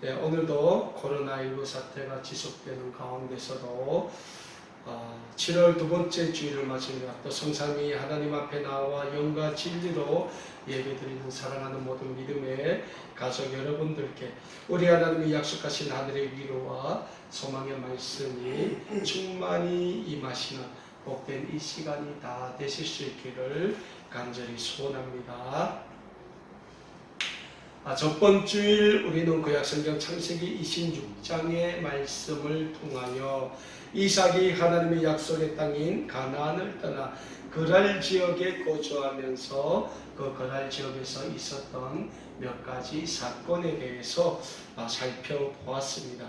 네, 오늘도 코로나19 사태가 지속되는 가운데서도 7월 두 번째 주일을 맞으며 또 성삼위 하나님 앞에 나와 영과 진리로 예배드리는 사랑하는 모든 믿음의 가족 여러분들께 우리 하나님이 약속하신 하늘의 위로와 소망의 말씀이 충만히 임하시는 복된 이 시간이 다 되실 수 있기를 간절히 소원합니다. 저번 주일 우리는 구약성경 창세기 26장의 말씀을 통하여 이삭이 하나님의 약속의 땅인 가나안을 떠나 그랄 지역에 거주하면서 그 그랄 지역에서 있었던 몇 가지 사건에 대해서 살펴보았습니다.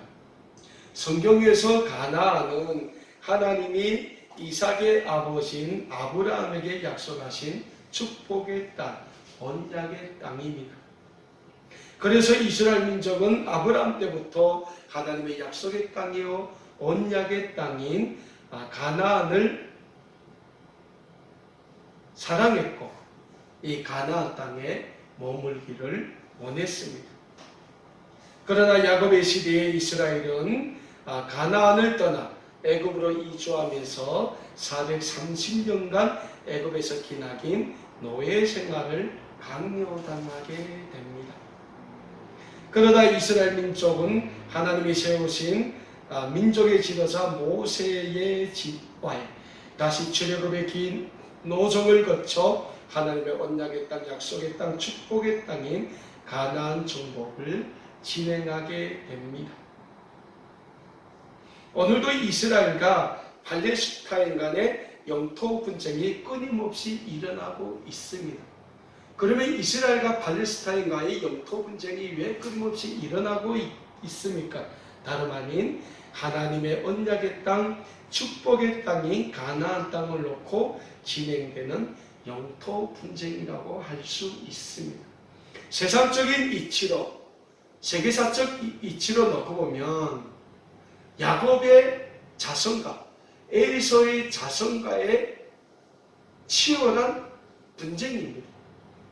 성경에서 가나안은 하나님이 이삭의 아버지인 아브라함에게 약속하신 축복의 땅, 언약의 땅입니다. 그래서 이스라엘 민족은 아브라함 때부터 하나님의 약속의 땅이요 언약의 땅인 가나안을 사랑했고 이 가나안 땅에 머물기를 원했습니다. 그러나 야곱의 시대에 이스라엘은 가나안을 떠나 애굽으로 이주하면서 430년간 애굽에서 기나긴 노예 생활을 강요당하게 됩니다. 그러다 이스라엘 민족은 하나님이 세우신 민족의 지도자 모세의 지파에 다시 출애굽의 긴 노정을 거쳐 하나님의 언약의 땅, 약속의 땅, 축복의 땅인 가나안 정복을 진행하게 됩니다. 오늘도 이스라엘과 팔레스타인 간의 영토 분쟁이 끊임없이 일어나고 있습니다. 그러면 이스라엘과 팔레스타인과의 영토 분쟁이 왜 끊임없이 일어나고 있습니까? 다름 아닌 하나님의 언약의 땅, 축복의 땅인 가나안 땅을 놓고 진행되는 영토 분쟁이라고 할 수 있습니다. 세상적인 이치로, 세계사적 이치로 놓고 보면 야곱의 자손과 에서의 자손과의 치열한 분쟁입니다.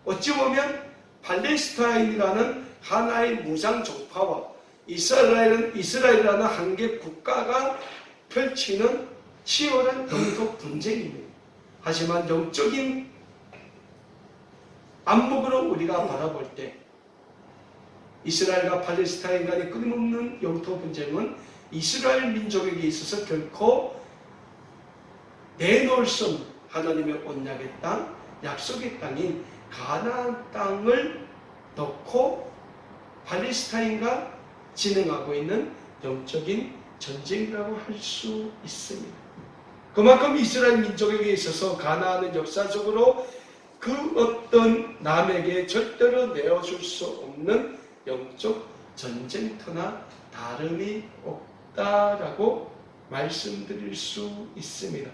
어찌 보면 팔레스타인이라는 하나의 무장 종파와 이스라엘이라는 한 개 국가가 펼치는 치열한 영토 분쟁입니다. 하지만 영적인 안목으로 우리가 바라볼 때 이스라엘과 팔레스타인 간의 끊임없는 영토 분쟁은 이스라엘 민족에게 있어서 결코 내놓을 수 없는 하나님의 언약의 땅, 약속의 땅인 가나안 땅을 놓고 팔레스타인과 진행하고 있는 영적인 전쟁이라고 할 수 있습니다. 그만큼 이스라엘 민족에게 있어서 가나안은 역사적으로 그 어떤 남에게 절대로 내어줄 수 없는 영적 전쟁터나 다름이 없다라고 말씀드릴 수 있습니다.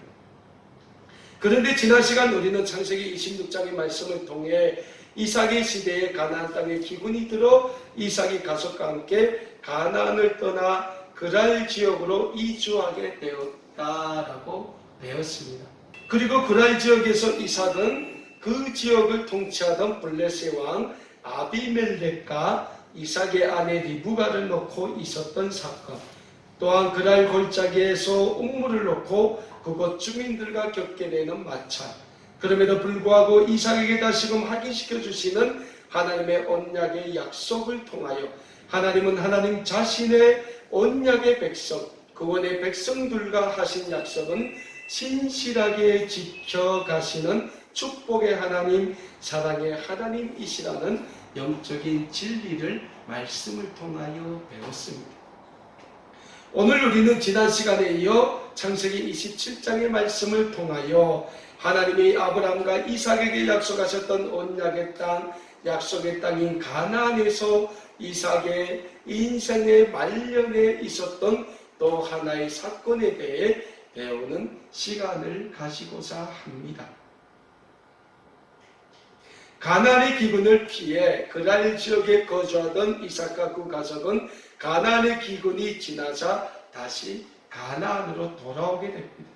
그런데 지난 시간 우리는 창세기 26장의 말씀을 통해 이삭의 시대에 가나안 땅에 기근이 들어 이삭이 가족과 함께 가나안을 떠나 그랄 지역으로 이주하게 되었다라고 배웠습니다. 그리고 그랄 지역에서 이삭은 그 지역을 통치하던 블레셋 왕 아비멜렉과 이삭의 아내 리브가를 놓고 있었던 사건, 또한 그랄 골짜기에서 옥물을 놓고 그곳 주민들과 겪게 되는 마찰, 그럼에도 불구하고 이삭에게 다시금 확인시켜 주시는 하나님의 언약의 약속을 통하여 하나님은 하나님 자신의 언약의 백성, 그원의 백성들과 하신 약속은 신실하게 지켜가시는 축복의 하나님, 사랑의 하나님이시라는 영적인 진리를 말씀을 통하여 배웠습니다. 오늘 우리는 지난 시간에 이어 창세기 27장의 말씀을 통하여 하나님이 아브라함과 이삭에게 약속하셨던 언약의 땅, 약속의 땅인 가나안에서 이삭의 인생의 말년에 있었던 또 하나의 사건에 대해 배우는 시간을 가지고자 합니다. 가나안의 기근을 피해 그랄 지역에 거주하던 이삭과 그 가족은 가나안의 기근이 지나자 다시 가나안으로 돌아오게 됩니다.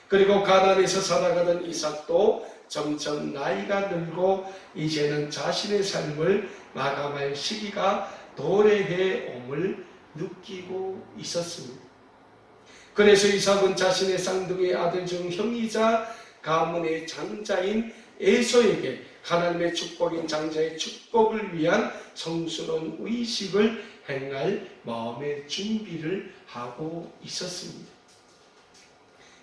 그리고 가나안에서 살아가던 이삭도 점점 나이가 들고 이제는 자신의 삶을 마감할 시기가 도래해 옴을 느끼고 있었습니다. 그래서 이삭은 자신의 쌍둥이 아들 중 형이자 가문의 장자인 에서에게 하나님의 축복인 장자의 축복을 위한 성스러운 의식을 행할 마음의 준비를 하고 있었습니다.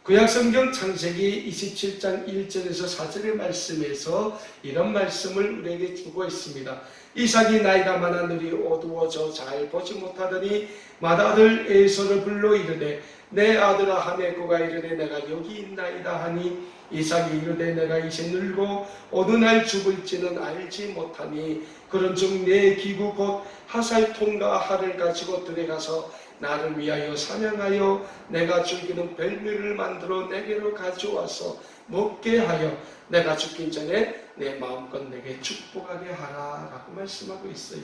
구약성경 창세기 27장 1절에서 4절의 말씀에서 이런 말씀을 우리에게 주고 있습니다. 이삭이 나이가 많아 눈이 어두워져 잘 보지 못하더니 맏아들 에서를 불러 이르되 내 아들아 하매 그가 이르되 내가 여기 있나이다 하니 이삭이 이르되 내가 이제 늙고 어느 날 죽을지는 알지 못하니 그런즉 내 기구 곧 하살통과 활을 가지고 들어가서 나를 위하여 사냥하여 내가 즐기는 별미를 만들어 내게로 가져와서 먹게 하여 내가 죽긴 전에 내 마음껏 내게 축복하게 하라 라고 말씀하고 있어요.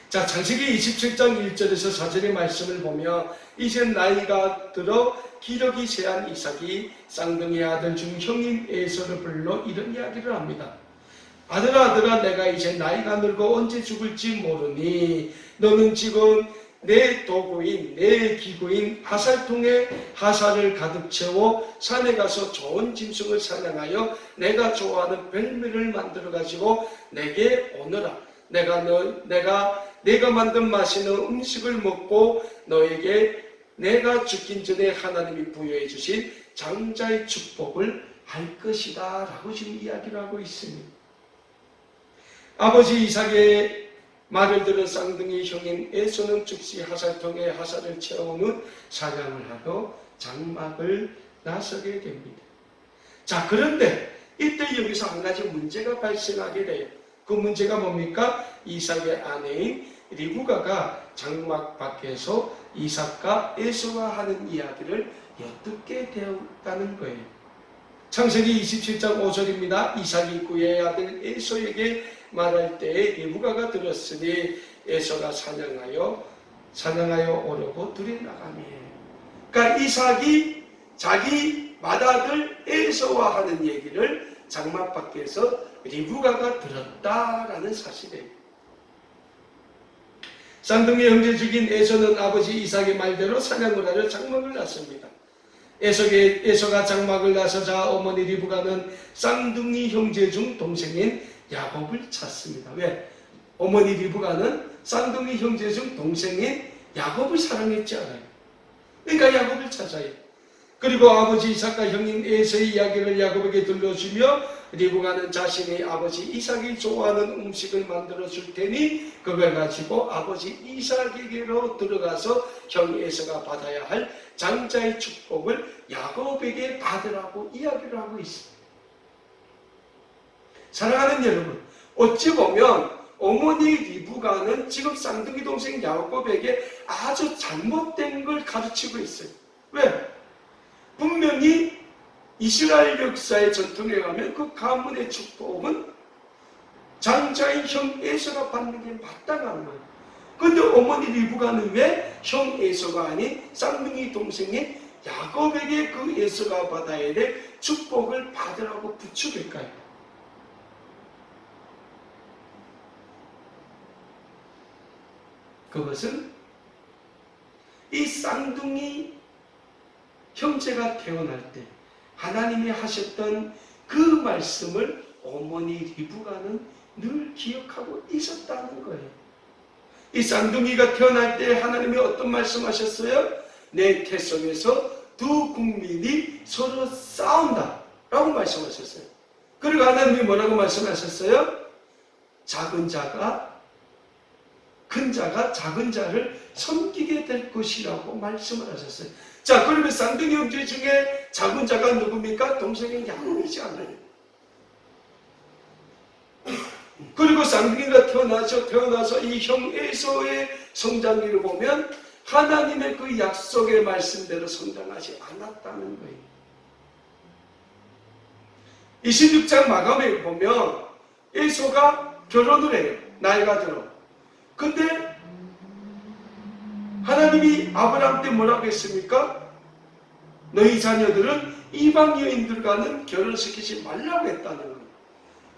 자, 창세기 27장 1절에서 4절의 말씀을 보면 이제 나이가 들어 기력이 세한 이삭이 쌍둥이 아들 중 형인 에서를 불러 이런 이야기를 합니다. 아들아 내가 이제 나이가 늙어 언제 죽을지 모르니 너는 지금 내 도구인 내 기구인 하살통에 하살을 가득 채워 산에 가서 좋은 짐승을 사냥하여 내가 좋아하는 별미를 만들어 가지고 내게 오너라. 내가 만든 맛있는 음식을 먹고 너에게 내가 죽긴 전에 하나님이 부여해 주신 장자의 축복을 할 것이다 라고 지금 이야기를 하고 있습니다. 아버지 이삭의 말을 들은 쌍둥이 형인 에서는 즉시 하살통에 하살을 채우는 사냥을 하고 장막을 나서게 됩니다. 자, 그런데 이때 여기서 한 가지 문제가 발생하게 돼요. 그 문제가 뭡니까? 이삭의 아내인 리브가가 장막 밖에서 이삭과 에서가 하는 이야기를 엿듣게 되었다는 거예요. 창세기 27장 5절입니다. 이삭이 그의 아들 에서에게 말할 때에 리브가가 들었으니 에서가 사냥하여 오려고 들이 나가니. 그러니까 이삭이 자기 맏아들 에서와 하는 얘기를 장막 밖에서 리브가가 들었다라는 사실이에요. 쌍둥이 형제 중인 에서는 아버지 이삭의 말대로 사냥을 하려 장막을 났습니다. 에서가 장막을 나서자 어머니 리브가는 쌍둥이 형제 중 동생인 야곱을 찾습니다. 왜? 어머니 리브가는 쌍둥이 형제 중 동생인 야곱을 사랑했지 않아요. 그러니까 야곱을 찾아요. 그리고 아버지 이삭과 형인 에서의 이야기를 야곱에게 들려주며 리브가는 자신이 아버지 이삭이 좋아하는 음식을 만들어 줄 테니 그걸 가지고 아버지 이삭에게로 들어가서 형 에서가 받아야 할 장자의 축복을 야곱에게 받으라고 이야기를 하고 있습니다. 사랑하는 여러분, 어찌 보면 어머니 리브가는 지금 쌍둥이 동생 야곱에게 아주 잘못된 걸 가르치고 있어요. 왜? 분명히 이스라엘 역사의 전통에 가면 그 가문의 축복은 장자인 형 에서가 받는 게 마땅한 거예요. 그런데 어머니 리브가는 왜 형 에서가 아닌 쌍둥이 동생인 야곱에게 그 에서가 받아야 될 축복을 받으라고 부추길까요? 그것은 이 쌍둥이 형제가 태어날 때 하나님이 하셨던 그 말씀을 어머니 리브가는 늘 기억하고 있었다는 거예요. 이 쌍둥이가 태어날 때 하나님이 어떤 말씀하셨어요? 내 태속에서 두 국민이 서로 싸운다 라고 말씀하셨어요. 그리고 하나님이 뭐라고 말씀하셨어요? 작은 자가 큰 자가 작은 자를 섬기게 될 것이라고 말씀을 하셨어요. 자, 그러면 쌍둥이 형제 중에 작은 자가 누굽니까? 동생인 야곱이지 않아요. 그리고 쌍둥이가 태어나서 이 형 에서의 성장기를 보면 하나님의 그 약속의 말씀대로 성장하지 않았다는 거예요. 26장 마감에 보면 에서가 결혼을 해요. 나이가 들어. 근데 하나님이 아브라함 때 뭐라고 했습니까? 너희 자녀들은 이방 여인들과는 결혼시키지 말라고 했다는 거예요.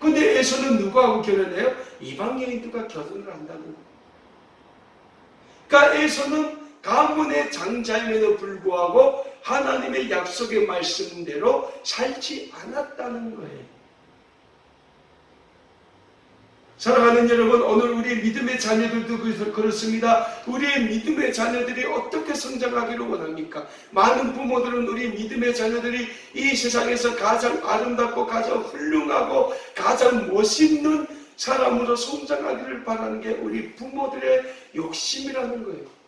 근데 에서는 누구하고 결혼해요? 이방 여인들과 결혼을 한다는 거예요. 그러니까 에서는 가문의 장자임에도 불구하고 하나님의 약속의 말씀대로 살지 않았다는 거예요. 사랑하는 여러분, 오늘 우리의 믿음의 자녀들도 그렇습니다. 우리의 믿음의 자녀들이 어떻게 성장하기를 원합니까? 많은 부모들은 우리 믿음의 자녀들이 이 세상에서 가장 아름답고 가장 훌륭하고 가장 멋있는 사람으로 성장하기를 바라는 게 우리 부모들의 욕심이라는 거예요.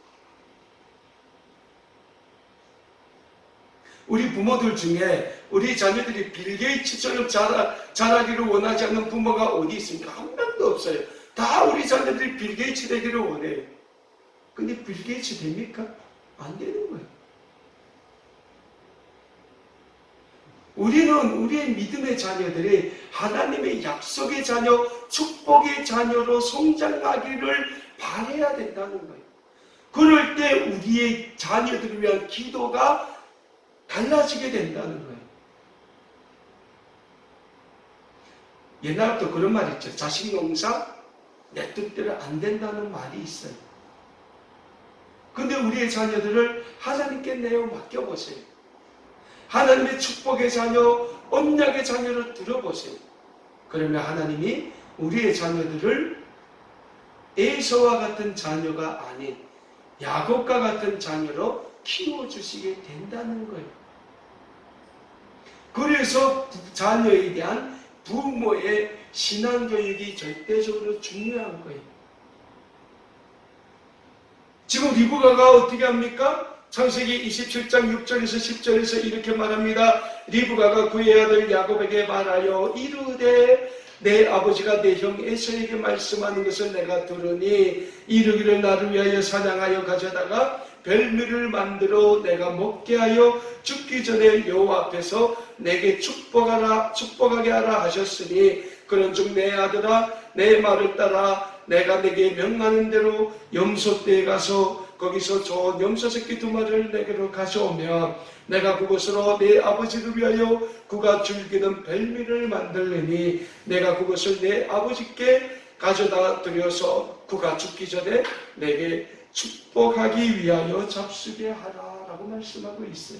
우리 부모들 중에 우리 자녀들이 빌 게이츠처럼 자라기를 원하지 않는 부모가 어디 있습니까? 한 명도 없어요. 다 우리 자녀들이 빌 게이츠 되기를 원해요. 근데 빌 게이츠 됩니까? 안 되는 거예요. 우리는 우리의 믿음의 자녀들이 하나님의 약속의 자녀, 축복의 자녀로 성장하기를 바라야 된다는 거예요. 그럴 때 우리의 자녀들을 위한 기도가 달라지게 된다는 거예요. 옛날부터 그런 말이 있죠. 자식 농사 내 뜻대로 안 된다는 말이 있어요. 근데 우리의 자녀들을 하나님께 내어 맡겨보세요. 하나님의 축복의 자녀, 언약의 자녀를 들어보세요. 그러면 하나님이 우리의 자녀들을 에서와 같은 자녀가 아닌 야곱과 같은 자녀로 키워주시게 된다는 거예요. 그래서 자녀에 대한 부모의 신앙교육이 절대적으로 중요한 거예요. 지금 리브가가 어떻게 합니까? 창세기 27장 6절에서 10절에서 이렇게 말합니다. 리브가가 그의 아들 야곱에게 말하여 이르되 내 아버지가 내 형 에서에게 말씀하는 것을 내가 들으니 이르기를 나를 위하여 사냥하여 가져다가 별미를 만들어 내가 먹게 하여 죽기 전에 여호와 앞에서 내게 축복하게 하라 하셨으니 그런즉 내 아들아 내 말을 따라 내가 내게 명하는 대로 염소떼에 가서 거기서 좋은 염소 새끼 2마리를 내게로 가져오면 내가 그것으로 내 아버지를 위하여 그가 즐기는 별미를 만들려니 내가 그것을 내 아버지께 가져다 드려서 그가 죽기 전에 내게 축복하기 위하여 잡수게 하라 라고 말씀하고 있어요.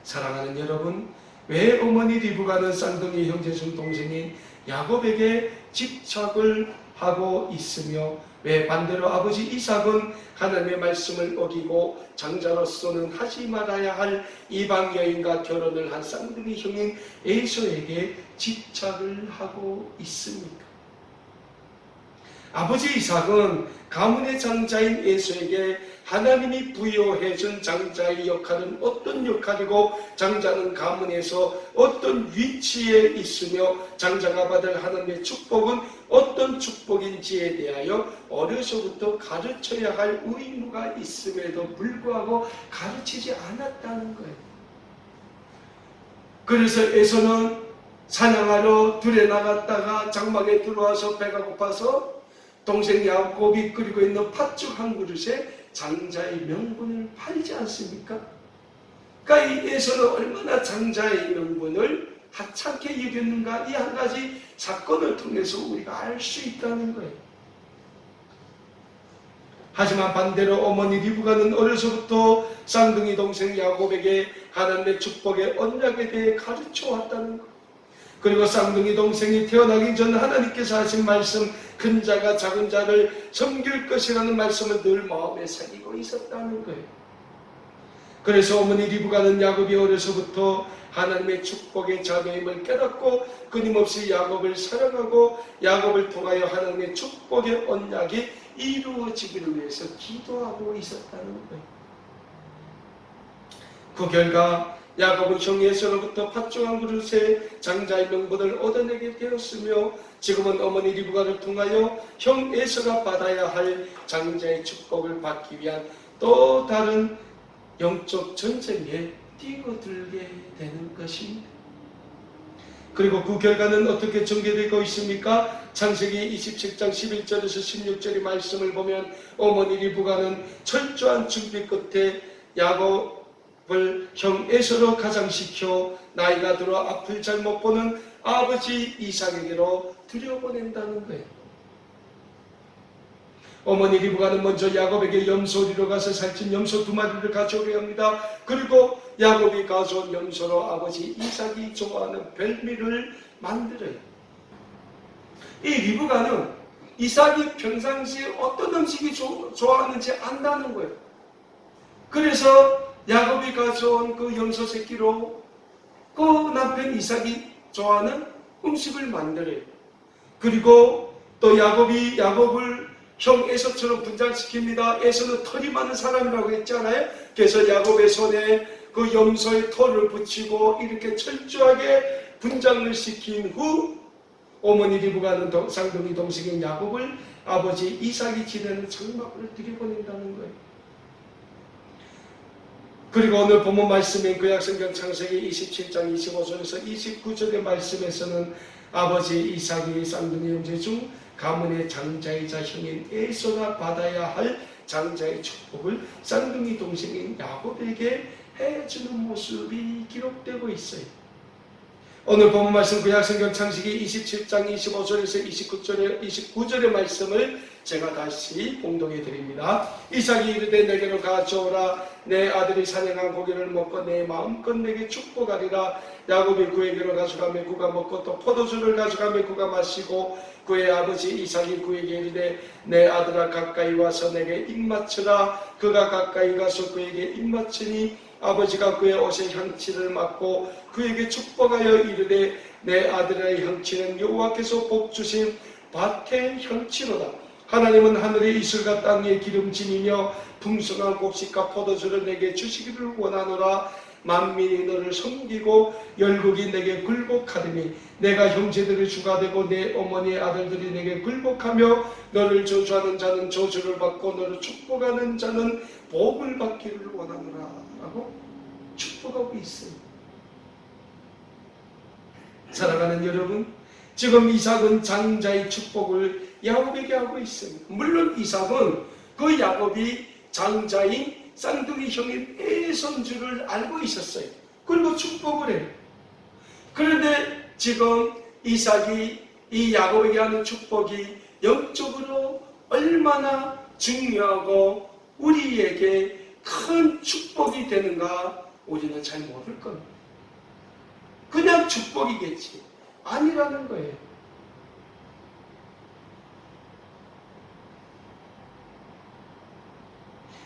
사랑하는 여러분, 왜 어머니 리브가는 쌍둥이 형제 중 동생인 야곱에게 집착을 하고 있으며 왜 반대로 아버지 이삭은 하나님의 말씀을 어기고 장자로서는 하지 말아야 할 이방 여인과 결혼을 한 쌍둥이 형인 에서에게 집착을 하고 있습니까? 아버지 이삭은 가문의 장자인 에서에게 하나님이 부여해준 장자의 역할은 어떤 역할이고 장자는 가문에서 어떤 위치에 있으며 장자가 받을 하나님의 축복은 어떤 축복인지에 대하여 어려서부터 가르쳐야 할 의무가 있음에도 불구하고 가르치지 않았다는 거예요. 그래서 에서는 사냥하러 들에 나갔다가 장막에 들어와서 배가 고파서 동생 야곱이 끓이고 있는 팥죽 한 그릇에 장자의 명분을 팔지 않습니까? 그러니까 이 에서는 얼마나 장자의 명분을 하찮게 여겼는가 이 한 가지 사건을 통해서 우리가 알 수 있다는 거예요. 하지만 반대로 어머니 리브가는 어려서부터 쌍둥이 동생 야곱에게 하나님의 축복의 언약에 대해 가르쳐 왔다는 거예요. 그리고 쌍둥이 동생이 태어나기 전 하나님께서 하신 말씀 큰 자가 작은 자를 섬길 것이라는 말씀을 늘 마음에 새기고 있었다는 거예요. 그래서 어머니 리브가는 야곱이 어려서부터 하나님의 축복의 자녀임을 깨닫고 끊임없이 야곱을 사랑하고 야곱을 통하여 하나님의 축복의 언약이 이루어지기를 위해서 기도하고 있었다는 거예요. 그 결과 야곱은 형 에서로부터 팥죽 한 그릇에 장자의 명분을 얻어내게 되었으며 지금은 어머니 리브가를 통하여 형 에서가 받아야 할 장자의 축복을 받기 위한 또 다른 영적 전쟁에 뛰어들게 되는 것입니다. 그리고 그 결과는 어떻게 전개되고 있습니까? 창세기 27장 11절에서 16절의 말씀을 보면 어머니 리브가는 철저한 준비 끝에 야곱 형 에서로 가장시켜 나이가 들어 앞을 잘못 보는 아버지 이삭에게로 들여보낸다는 거예요. 어머니 리브가는 먼저 야곱에게 염소리로 가서 살찐 염소 2마리를 가져오려 합니다. 그리고 야곱이 가져온 염소로 아버지 이삭이 좋아하는 별미를 만들어요. 이 리브가는 이삭이 평상시에 어떤 음식이 좋아하는지 안다는 거예요. 그래서 야곱이 가져온 그 염소 새끼로 그 남편 이삭이 좋아하는 음식을 만들어요. 그리고 또 야곱을 형 에서처럼 분장시킵니다. 에서는 털이 많은 사람이라고 했잖아요. 그래서 야곱의 손에 그 염소의 털을 붙이고 이렇게 철저하게 분장을 시킨 후 어머니 리브가는 쌍둥이 동생인 야곱을 아버지 이삭이 지내는 장막으로 들여보낸다는 거예요. 그리고 오늘 본문 말씀인 구약성경 창세기 27장 25절에서 29절의 말씀에서는 아버지 이삭이 쌍둥이 형제 중 가문의 장자이자 형인 에서가 받아야 할 장자의 축복을 쌍둥이 동생인 야곱에게 해주는 모습이 기록되고 있어요. 오늘 본문 말씀 구약성경 창세기 27장 25절에서 29절의 말씀을 제가 다시 공동해 드립니다. 이삭이 이르되 내게로 가져오라. 내 아들이 사냥한 고기를 먹고 내 마음껏 내게 축복하리라. 야곱이 그에게로 가져가며 그가 먹고 또 포도주를 가져가며 그가 마시고 그의 아버지 이삭이 그에게 이르되 내 아들아 가까이 와서 내게 입맞추라. 그가 가까이 가서 그에게 입맞추니 아버지가 그의 옷에 향취를 맡고 그에게 축복하여 이르되 내 아들의 향취는 여호와께서 복주신 밭의 향취로다. 하나님은 하늘의 이슬과 땅의 기름짐이며 풍성한 곡식과 포도주를 내게 주시기를 원하노라. 만민이 너를 섬기고 열국이 내게 굴복하리니 내가 형제들의 주가 되고 내 어머니의 아들들이 내게 굴복하며 너를 저주하는 자는 저주를 받고 너를 축복하는 자는 복을 받기를 원하노라 라고 축복하고 있어요. 사랑하는 여러분, 지금 이삭은 장자의 축복을 야곱에게 하고 있습니다. 물론 이삭은 그 야곱이 장자인 쌍둥이 형인 에서인 줄을 알고 있었어요. 그리고 축복을 해요. 그런데 지금 이삭이 이 야곱에게 하는 축복이 영적으로 얼마나 중요하고 우리에게 큰 축복이 되는가 우리는 잘 모를 겁니다. 그냥 축복이겠지 아니라는 거예요.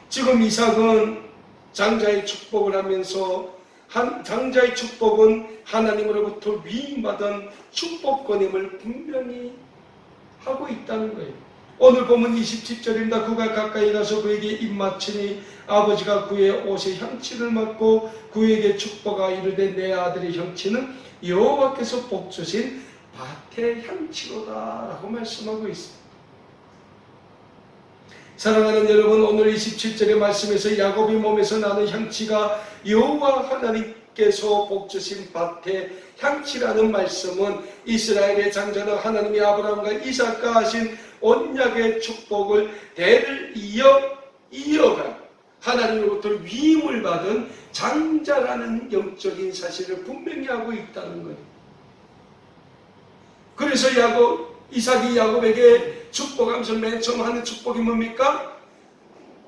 지금 이삭은 장자의 축복을 하면서 장자의 축복은 하나님으로부터 위임받은 축복권임을 분명히 하고 있다는 거예요. 오늘 보면 27절입니다. 그가 가까이 가서 그에게 입맞추니 아버지가 그의 옷에 향취를 맡고 그에게 축복하 이르되 내 아들의 향취는 여호와께서 복주신 밭의 향취로다 라고 말씀하고 있습니다. 사랑하는 여러분, 오늘 27절의 말씀에서 야곱의 몸에서 나는 향취가 여호와 하나님께서 복주신 밭의 향취라는 말씀은 이스라엘의 장자는 하나님이 아브라함과 이삭과 하신 언약의 축복을 대를 이어가 하나님으로부터 위임을 받은 장자라는 영적인 사실을 분명히 하고 있다는 거예요. 그래서 이삭이 야곱에게 축복하면서 맨 처음 하는 축복이 뭡니까?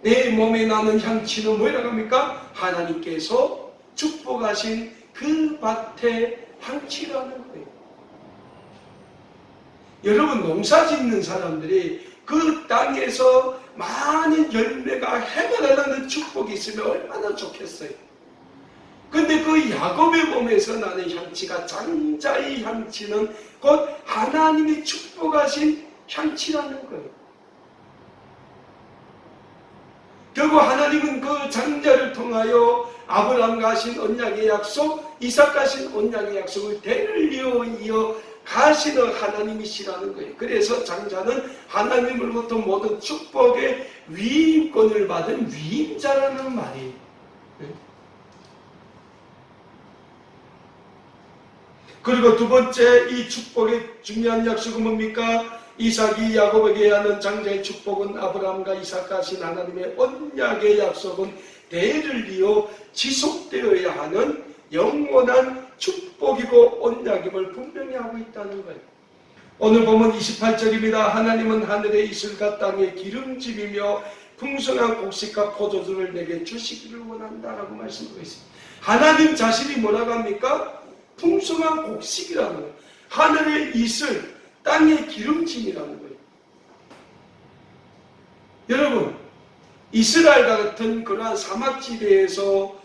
내 몸에 나는 향취는 뭐라고 합니까? 하나님께서 축복하신 그 밭의 향취라는 거예요. 여러분, 농사 짓는 사람들이 그 땅에서 많은 열매가 해가 달라는 축복이 있으면 얼마나 좋겠어요. 근데 그 야곱의 몸에서 나는 향취가 장자의 향취는 곧 하나님이 축복하신 향취라는 거예요. 결국 하나님은 그 장자를 통하여 아브라함과 하신 언약의 약속, 이삭과 하신 언약의 약속을 대를 이어 가시는 하나님이시라는 거예요. 그래서 장자는 하나님으로부터 모든 축복의 위임권을 받은 위임자라는 말이에요. 그리고 두 번째 이 축복의 중요한 약속은 뭡니까? 이삭이 야곱에게 하는 장자의 축복은 아브라함과 이삭과 하신 하나님의 언약의 약속은 대를 이어 지속되어야 하는 영원한 축복이고 언약임을 분명히 하고 있다는 거예요. 오늘 보면 28절입니다. 하나님은 하늘의 이슬과 땅의 기름짐이며 풍성한 곡식과 포도주를 내게 주시기를 원한다라고 말씀하고 있습니다. 하나님 자신이 뭐라고 합니까? 풍성한 곡식이라는 거예요. 하늘의 이슬, 땅의 기름짐이라는 거예요. 여러분, 이스라엘과 같은 그러한 사막지대에서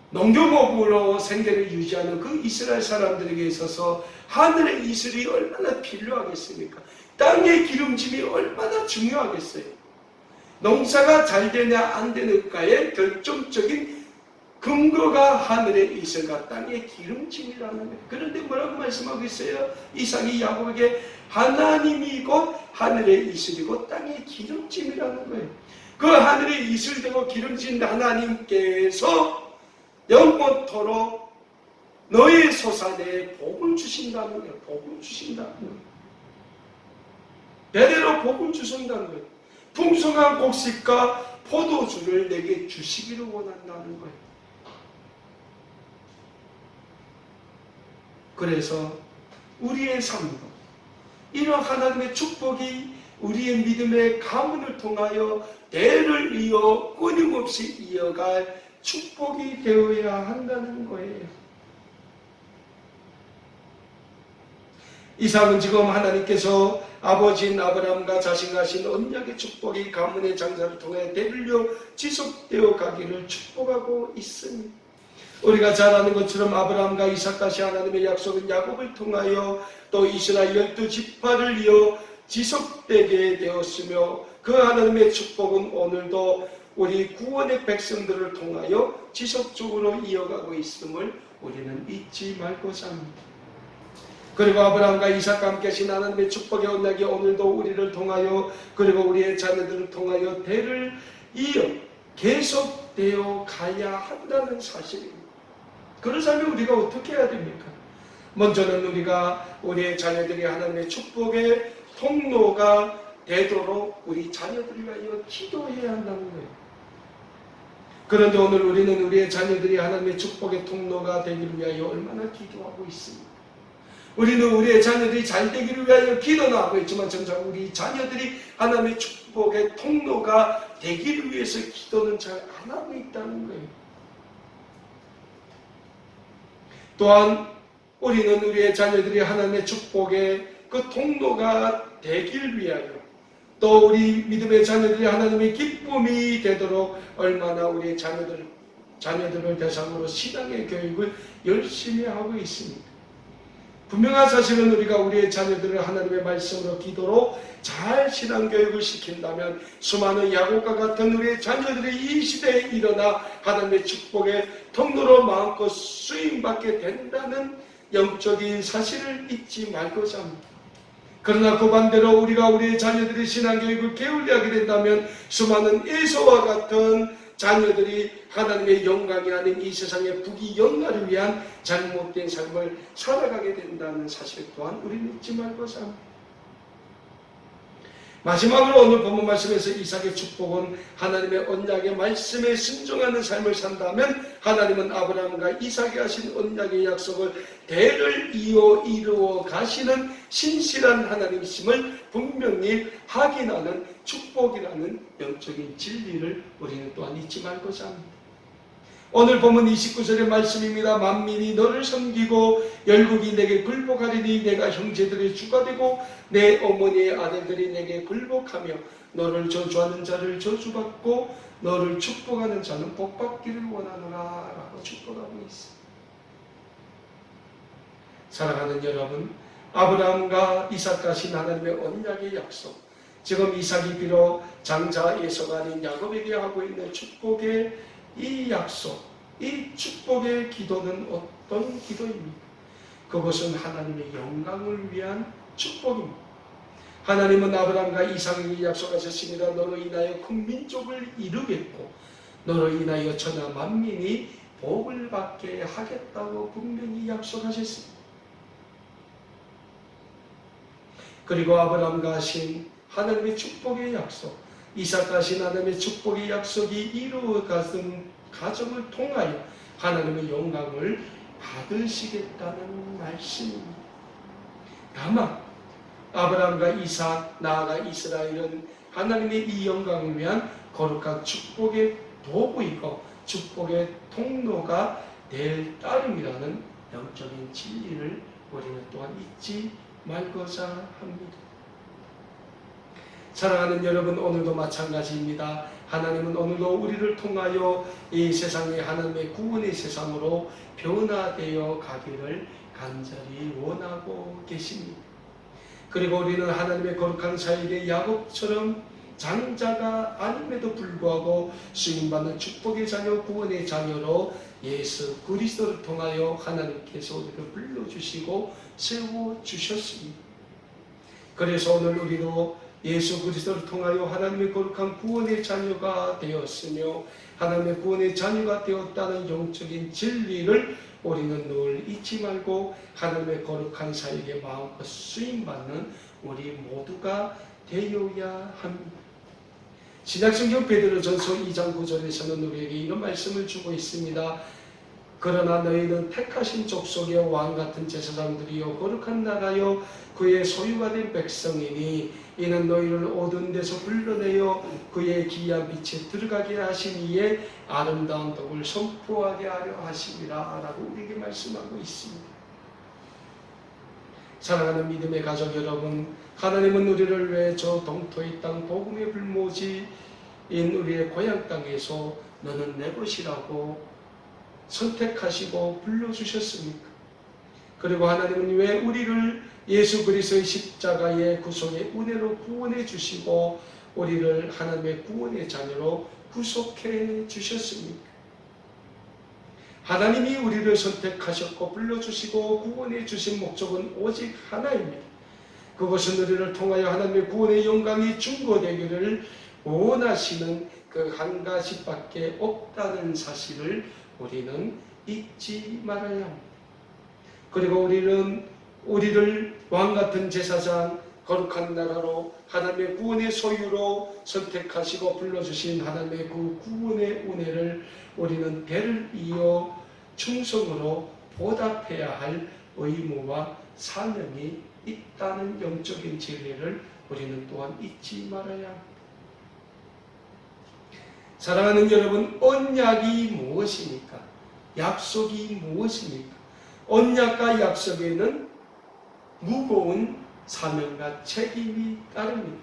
농경업으로 생계를 유지하는 그 이스라엘 사람들에게 있어서 하늘의 이슬이 얼마나 필요하겠습니까? 땅의 기름짐이 얼마나 중요하겠어요? 농사가 잘 되냐 안 되는가의 결정적인 근거가 하늘의 이슬과 땅의 기름짐이라는 거예요. 그런데 뭐라고 말씀하고 있어요? 이삭이 야곱에게 하나님이 곧 하늘의 이슬이고 땅의 기름짐이라는 거예요. 그 하늘의 이슬되고 기름진 하나님께서 영원토록 너의 소산에 복을 주신다는 거예요. 복을 주신다는 거예요. 대대로 복을 주신다는 거예요. 풍성한 곡식과 포도주를 내게 주시기를 원한다는 거예요. 그래서 우리의 삶도 이런 하나님의 축복이 우리의 믿음의 가문을 통하여 대를 이어 끊임없이 이어갈 축복이 되어야 한다는 거예요. 이삭은 지금 하나님께서 아버지인 아브라함과 자신과 하신 언약의 축복이 가문의 장자를 통해 대를 이어 지속되어 가기를 축복하고 있습니다. 우리가 잘 아는 것처럼 아브라함과 이삭까지 하나님의 약속은 야곱을 통하여 또 이스라엘 12지파를 이어 지속되게 되었으며 그 하나님의 축복은 오늘도 우리 구원의 백성들을 통하여 지속적으로 이어가고 있음을 우리는 잊지 말고자 합니다. 그리고 아브라함과 이삭과 함께 하신 하나님의 축복의 언약이 오늘도 우리를 통하여 그리고 우리의 자녀들을 통하여 대를 이어 계속되어 가야 한다는 사실입니다. 그러자면 우리가 어떻게 해야 됩니까? 먼저는 우리가 우리의 자녀들이 하나님의 축복의 통로가 되도록 우리 자녀들을 위하여 기도해야 한다는 거예요. 그런데 오늘 우리는 우리의 자녀들이 하나님의 축복의 통로가 되기를 위하여 얼마나 기도하고 있습니다. 우리는 우리의 자녀들이 잘 되기를 위하여 기도는 하고 있지만 정작 우리 자녀들이 하나님의 축복의 통로가 되기를 위해서 기도는 잘 안 하고 있다는 거예요. 또한 우리는 우리의 자녀들이 하나님의 축복의 그 통로가 되길 위하여 또 우리 믿음의 자녀들이 하나님의 기쁨이 되도록 얼마나 우리의 자녀들을 대상으로 신앙의 교육을 열심히 하고 있습니다. 분명한 사실은 우리가 우리의 자녀들을 하나님의 말씀으로 기도로 잘 신앙교육을 시킨다면 수많은 야곱과 같은 우리의 자녀들이 이 시대에 일어나 하나님의 축복의 통로로 마음껏 쓰임받게 된다는 영적인 사실을 잊지 말고자 합니다. 그러나 그 반대로 우리가 우리의 자녀들의 신앙교육을 게을리하게 된다면 수많은 에서와 같은 자녀들이 하나님의 영광이 아닌 이 세상의 부귀영화를 위한 잘못된 삶을 살아가게 된다는 사실 또한 우리는 잊지 말고자 합니다. 마지막으로 오늘 본문 말씀에서 이삭의 축복은 하나님의 언약의 말씀에 순종하는 삶을 산다면 하나님은 아브라함과 이삭이 하신 언약의 약속을 대를 이어 이루어 가시는 신실한 하나님이심을 분명히 확인하는 축복이라는 영적인 진리를 우리는 또한 잊지 말고자 합니다. 오늘 보면 29절의 말씀입니다. 만민이 너를 섬기고 열국이 내게 굴복하리니 내가 형제들의 주가 되고 내 어머니의 아들들이 내게 굴복하며 너를 저주하는 자를 저주받고 너를 축복하는 자는 복받기를 원하노라 라고 축복하고 있습니다. 사랑하는 여러분, 아브라함과 이삭과 신 하나님의 언약의 약속, 지금 이삭이 비록 장자 에서가 아닌 야곱에게 하고 있는 축복의 이 약속, 이 축복의 기도는 어떤 기도입니까? 그것은 하나님의 영광을 위한 축복입니다. 하나님은 아브라함과 이삭에게 약속하셨습니다. 너로 인하여 큰 민족을 이루겠고 너로 인하여 천하 만민이 복을 받게 하겠다고 분명히 약속하셨습니다. 그리고 아브라함과 하신 하나님의 축복의 약속, 이삭하신 하나님의 축복의 약속이 이루어가는 가정을 통하여 하나님의 영광을 받으시겠다는 말씀입니다. 다만 아브라함과 이삭, 나아가 이스라엘은 하나님의 이 영광을 위한 거룩한 축복의 도구이고 축복의 통로가 될 따름이라는 영적인 진리를 우리는 또한 잊지 말고자 합니다. 사랑하는 여러분, 오늘도 마찬가지입니다. 하나님은 오늘도 우리를 통하여 이 세상이 하나님의 구원의 세상으로 변화되어 가기를 간절히 원하고 계십니다. 그리고 우리는 하나님의 거룩한 사역의 야곱처럼 장자가 아님에도 불구하고 쓰임받는 축복의 자녀, 구원의 자녀로 예수 그리스도를 통하여 하나님께서 우리를 불러주시고 세워주셨습니다. 그래서 오늘 우리도 예수 그리스도를 통하여 하나님의 거룩한 구원의 자녀가 되었으며 하나님의 구원의 자녀가 되었다는 영적인 진리를 우리는 늘 잊지 말고 하나님의 거룩한 사역에 마음껏 쓰임받는 우리 모두가 되어야 합니다. 신약성경 베드로전서 2장 9절에서는 우리에게 이런 말씀을 주고 있습니다. 그러나 너희는 택하신 족속의 왕같은 제사장들이요 거룩한 나라요 그의 소유가 된 백성이니 이는 너희를 어두운 데서 불러내어 그의 기이한 빛에 들어가게 하신 이의 아름다운 덕을 선포하게 하려 하심이라 라고 우리에게 말씀하고 있습니다. 사랑하는 믿음의 가족 여러분, 하나님은 우리를 왜 저 동토의 땅 복음의 불모지인 우리의 고향 땅에서 너는 내 것이라고 선택하시고 불러주셨습니까? 그리고 하나님은 왜 우리를 예수 그리스도의 십자가의 구속의 은혜로 구원해 주시고 우리를 하나님의 구원의 자녀로 구속해 주셨습니까? 하나님이 우리를 선택하셨고 불러주시고 구원해 주신 목적은 오직 하나입니다. 그것은 우리를 통하여 하나님의 구원의 영광이 증거되기를 원하시는 그 한 가지밖에 없다는 사실을 우리는 잊지 말아야 합니다. 그리고 우리를 왕같은 제사장, 거룩한 나라로 하나님의 구원의 소유로 선택하시고 불러주신 하나님의 그 구원의 은혜를 우리는 대를 이어 충성으로 보답해야 할 의무와 사명이 있다는 영적인 진리를 우리는 또한 잊지 말아야 합니다. 사랑하는 여러분, 언약이 무엇입니까? 약속이 무엇입니까? 언약과 약속에는 무거운 사명과 책임이 따릅니다.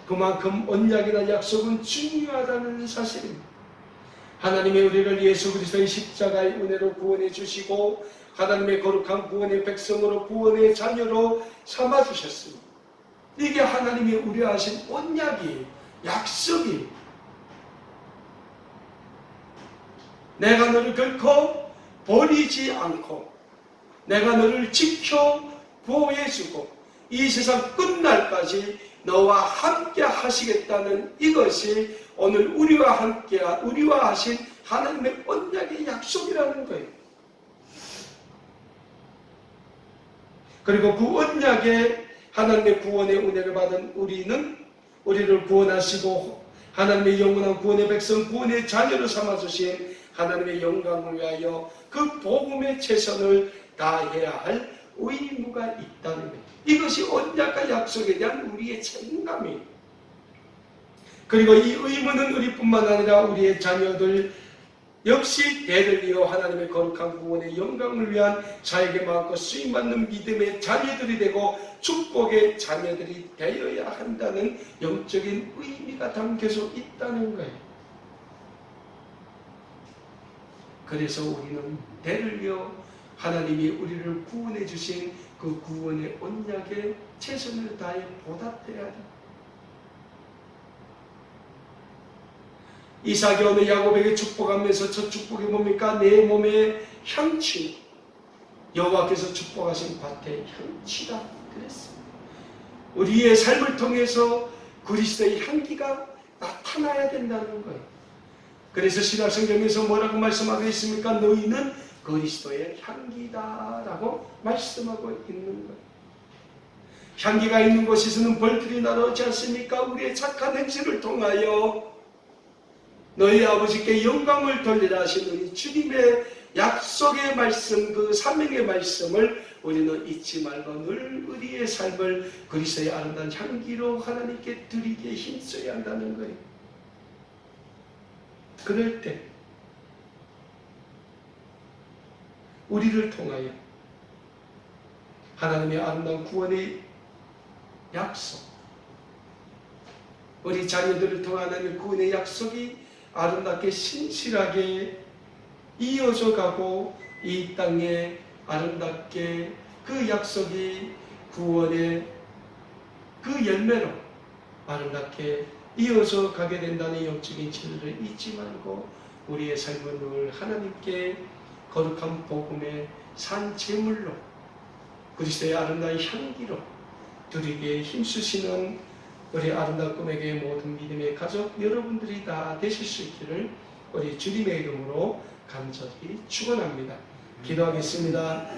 그만큼 언약이나 약속은 중요하다는 사실입니다. 하나님의 우리를 예수 그리스도의 십자가의 은혜로 구원해 주시고 하나님의 거룩한 구원의 백성으로 구원의 자녀로 삼아주셨습니다. 이게 하나님이 우려하신 언약이에요. 약속이에요. 내가 너를 결코 버리지 않고 내가 너를 지켜 보호해주고 이 세상 끝날까지 너와 함께 하시겠다는 이것이 오늘 우리와 하신 하나님의 언약의 약속이라는 거예요. 그리고 그 언약에 하나님의 구원의 은혜를 받은 우리를 구원하시고 하나님의 영원한 구원의 백성, 구원의 자녀로 삼아주신 하나님의 영광을 위하여 그 복음의 최선을 다해야 할 의무가 있다는 것. 이것이 언약과 약속에 대한 우리의 책임감이에요. 그리고 이 의무는 우리뿐만 아니라 우리의 자녀들 역시 대를 이어 하나님의 거룩한 구원의 영광을 위한 자에게 마음껏 쓰임받는 믿음의 자녀들이 되고 축복의 자녀들이 되어야 한다는 영적인 의미가 담겨져 있다는 거예요. 그래서 우리는 대를 이어 하나님이 우리를 구원해 주신 그 구원의 언약에 최선을 다해 보답해야 합니다. 이삭이 어느 야곱에게 축복하면서 첫 축복이 뭡니까? 내 몸의 향취, 여호와께서 축복하신 밭의 향취다 그랬습니다. 우리의 삶을 통해서 그리스도의 향기가 나타나야 된다는 거예요. 그래서 신약성경에서 뭐라고 말씀하고 있습니까? 너희는 그리스도의 향기다 라고 말씀하고 있는 거예요. 향기가 있는 곳에서는 벌들이 날아오지 않습니까? 우리의 착한 행실을 통하여 너희 아버지께 영광을 돌리라 하신 우리 주님의 약속의 말씀, 그 사명의 말씀을 우리는 잊지 말고 늘 우리의 삶을 그리스도의 아름다운 향기로 하나님께 드리기에 힘써야 한다는 거예요. 그럴 때 우리를 통하여 하나님의 아름다운 구원의 약속, 우리 자녀들을 통한 하나님의 구원의 약속이 아름답게 신실하게 이어져 가고 이 땅에 아름답게 그 약속이 구원의 그 열매로 아름답게 이어져 가게 된다는 영적인 진리를 잊지 말고 우리의 삶을 늘 하나님께 거룩한 복음의 산 제물로 그리스도의 아름다운 향기로 드리기에 힘쓰시는 우리 아름다운 꿈에게 모든 믿음의 가족 여러분들이 다 되실 수 있기를 우리 주님의 이름으로 간절히 축원합니다. 기도하겠습니다.